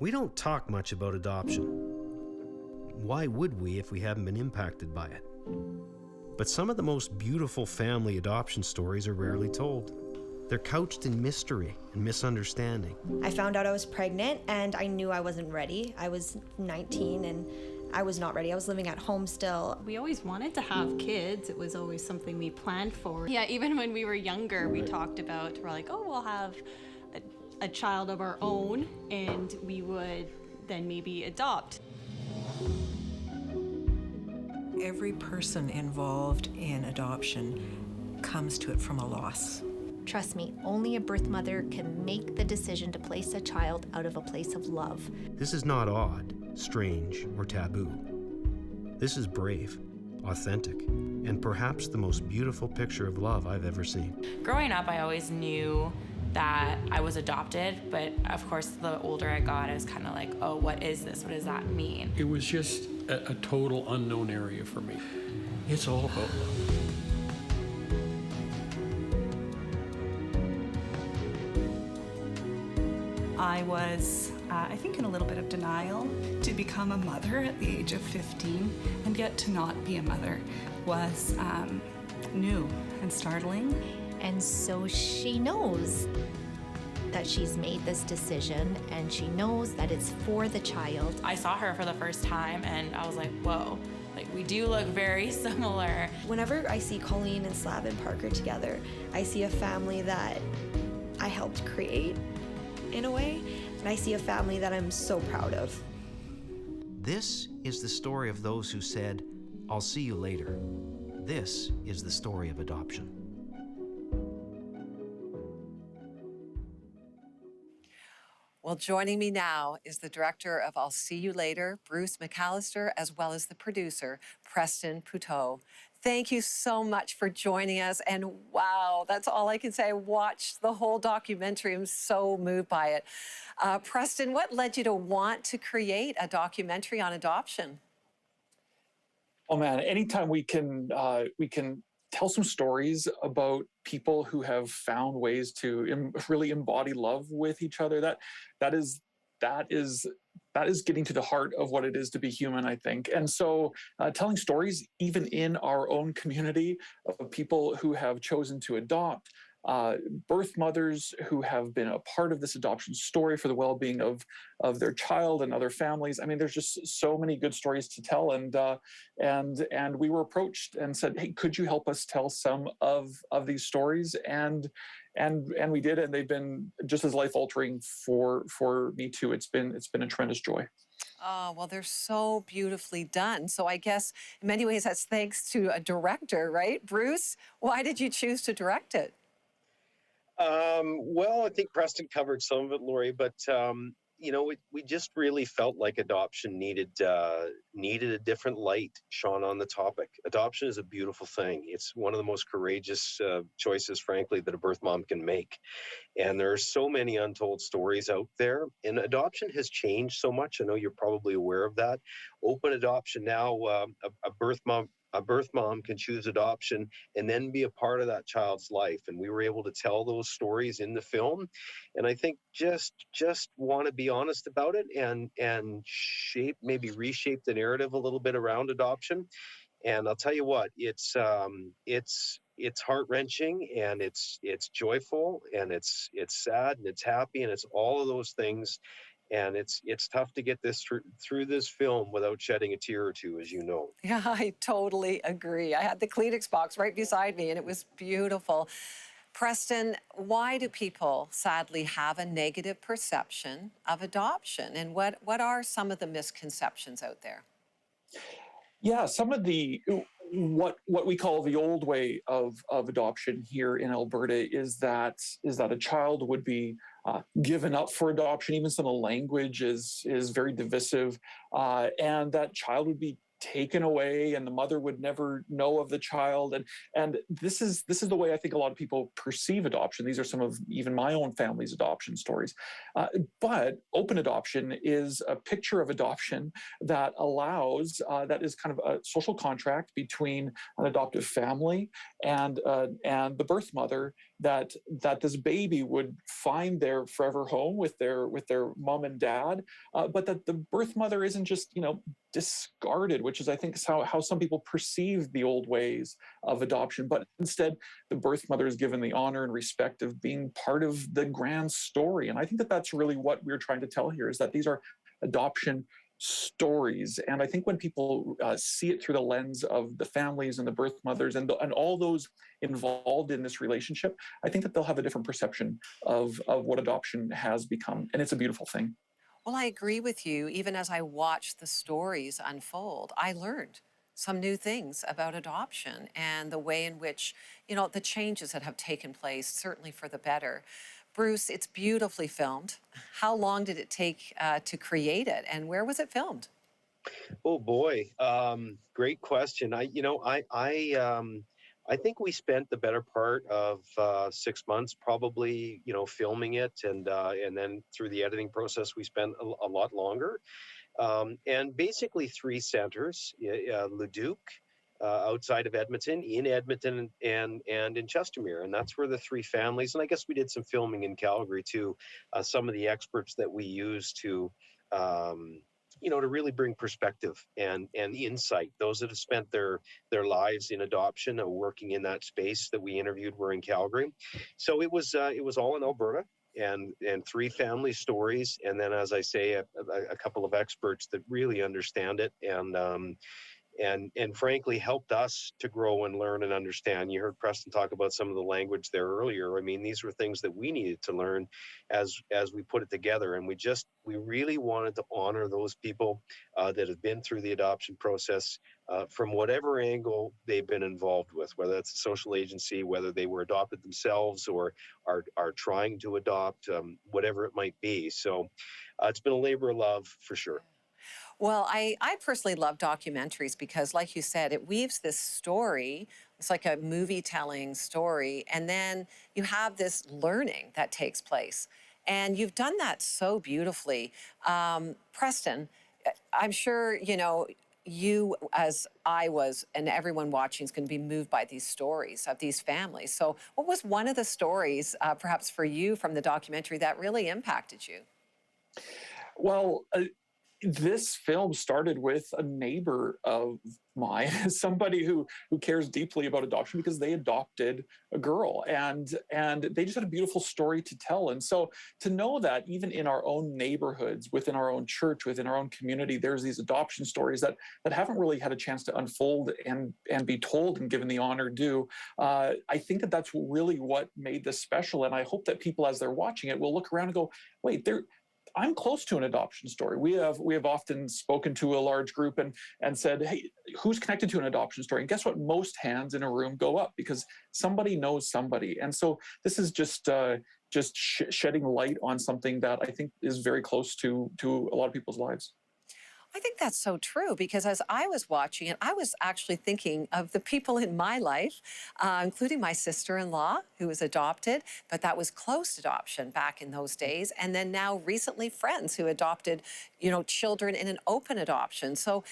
We don't talk much about adoption. Why would we if we haven't been impacted by it? But some of the most beautiful family adoption stories are rarely told. They're couched in mystery and misunderstanding. I found out I was pregnant and I knew I wasn't ready. I was 19 and I was not ready. I was living at home still. We always wanted to have kids. It was always something we planned for. Yeah, even when we were younger, we talked about, we're like, oh, we'll have a child of our own, and we would then maybe adopt. Every person involved in adoption comes to it from a loss. Trust me, only a birth mother can make the decision to place a child out of a place of love. This is not odd, strange, or taboo. This is brave, authentic, and perhaps the most beautiful picture of love I've ever seen. Growing up, I always knew that I was adopted, but of course, the older I got, I was kind of like, oh, what is this? What does that mean? It was just a total unknown area for me. It's all about love. I was, I think, in a little bit of denial. To become a mother at the age of 15 and yet to not be a mother was new and startling. And so she knows that she's made this decision and she knows that it's for the child. I saw her for the first time and I was like, whoa, like we do look very similar. Whenever I see Colleen and Slav and Parker together, I see a family that I helped create in a way, and I see a family that I'm so proud of. This is the story of those who said, "I'll see you later." This is the story of adoption. Well, joining me now is the director of I'll See You Later, Bruce McAllister, as well as the producer, Preston Pouteaux. Thank you so much for joining us. And wow, that's all I can say. I watched the whole documentary. I'm so moved by it. Preston, what led you to want to create a documentary on adoption? Oh man, anytime we can tell some stories about people who have found ways to really embody love with each other, that is getting to the heart of what it is to be human, I think. And so telling stories, even in our own community, of people who have chosen to adopt, birth mothers who have been a part of this adoption story for the well-being of their child and other families. I mean, there's just so many good stories to tell. And we were approached and said, hey, could you help us tell some of these stories? And we did, and they've been just as life-altering for me too. It's been a tremendous joy. Oh, well, they're so beautifully done. So I guess in many ways that's thanks to a director, right? Bruce, why did you choose to direct it? Well, I think Preston covered some of it, Lori, but we just really felt like adoption needed a different light shone on the topic. Adoption is a beautiful thing. It's one of the most courageous choices, frankly, that a birth mom can make. And there are so many untold stories out there. And adoption has changed so much. I know you're probably aware of that. Open adoption now, a birth mom can choose adoption and then be a part of that child's life. And we were able to tell those stories in the film. And I think just want to be honest about it and maybe reshape the narrative a little bit around adoption. And I'll tell you what, it's heart-wrenching and it's joyful and it's sad and it's happy and it's all of those things. And it's tough to get this through this film without shedding a tear or two, as you know. Yeah, I totally agree. I had the Kleenex box right beside me, and it was beautiful. Preston, why do people sadly have a negative perception of adoption? And what are some of the misconceptions out there? Yeah, some of the what we call the old way of adoption here in Alberta is that a child would be given up for adoption. Even some of the language is very divisive, and that child would be taken away and the mother would never know of the child. And this is the way I think a lot of people perceive adoption. These are some of even my own family's adoption stories. But open adoption is a picture of adoption that allows, that is kind of a social contract between an adoptive family and the birth mother that this baby would find their forever home with their mom and dad, but that the birth mother isn't just discarded, which is I think how some people perceive the old ways of adoption, but instead the birth mother is given the honor and respect of being part of the grand story. And I think that that's really what we're trying to tell here, is that these are adoption stories. And I think when people see it through the lens of the families and the birth mothers and all those involved in this relationship, I think that they'll have a different perception of what adoption has become. And it's a beautiful thing. Well, I agree with you. Even as I watched the stories unfold, I learned some new things about adoption and the way in which, the changes that have taken place, certainly for the better. Bruce, it's beautifully filmed. How long did it take to create it, and where was it filmed? Oh boy, great question. I think we spent the better part of 6 months, probably, filming it, and then through the editing process, we spent a lot longer. And basically 3 centers: Leduc, outside of Edmonton, in Edmonton, and in Chestermere, and that's where the 3 families. And I guess we did some filming in Calgary too. Some of the experts that we used to to really bring perspective and insight. Those that have spent their lives in adoption or working in that space that we interviewed were in Calgary. So it was all in Alberta, and 3 family stories, and then, as I say, a couple of experts that really understand it and frankly helped us to grow and learn and understand. You heard Preston talk about some of the language there earlier. I mean, these were things that we needed to learn as we put it together, and we really wanted to honor those people that have been through the adoption process from whatever angle they've been involved with, whether that's a social agency, whether they were adopted themselves or are trying to adopt, whatever it might be. So it's been a labor of love for sure. Well, I personally love documentaries because, like you said, it weaves this story. It's like a movie-telling story. And then you have this learning that takes place. And you've done that so beautifully. Preston, I'm sure, you, as I was, and everyone watching is going to be moved by these stories of these families. So what was one of the stories, perhaps for you, from the documentary that really impacted you? Well, this film started with a neighbor of mine, somebody who cares deeply about adoption because they adopted a girl, and they just had a beautiful story to tell. And so to know that even in our own neighborhoods, within our own church, within our own community, there's these adoption stories that haven't really had a chance to unfold and be told and given the honor due. I think that that's really what made this special. And I hope that people, as they're watching it, will look around and go, wait, I'm close to an adoption story. We have often spoken to a large group and said, hey, who's connected to an adoption story? And guess what? Most hands in a room go up because somebody knows somebody. And so this is just shedding light on something that I think is very close to a lot of people's lives. I think that's so true because as I was watching it, I was actually thinking of the people in my life, including my sister-in-law who was adopted, but that was close adoption back in those days. And then now recently friends who adopted, children in an open adoption. So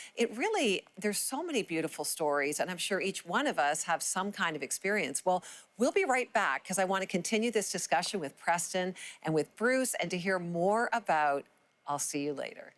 there's so many beautiful stories, and I'm sure each one of us have some kind of experience. Well, we'll be right back because I want to continue this discussion with Preston and with Bruce and to hear more about I'll See You Later.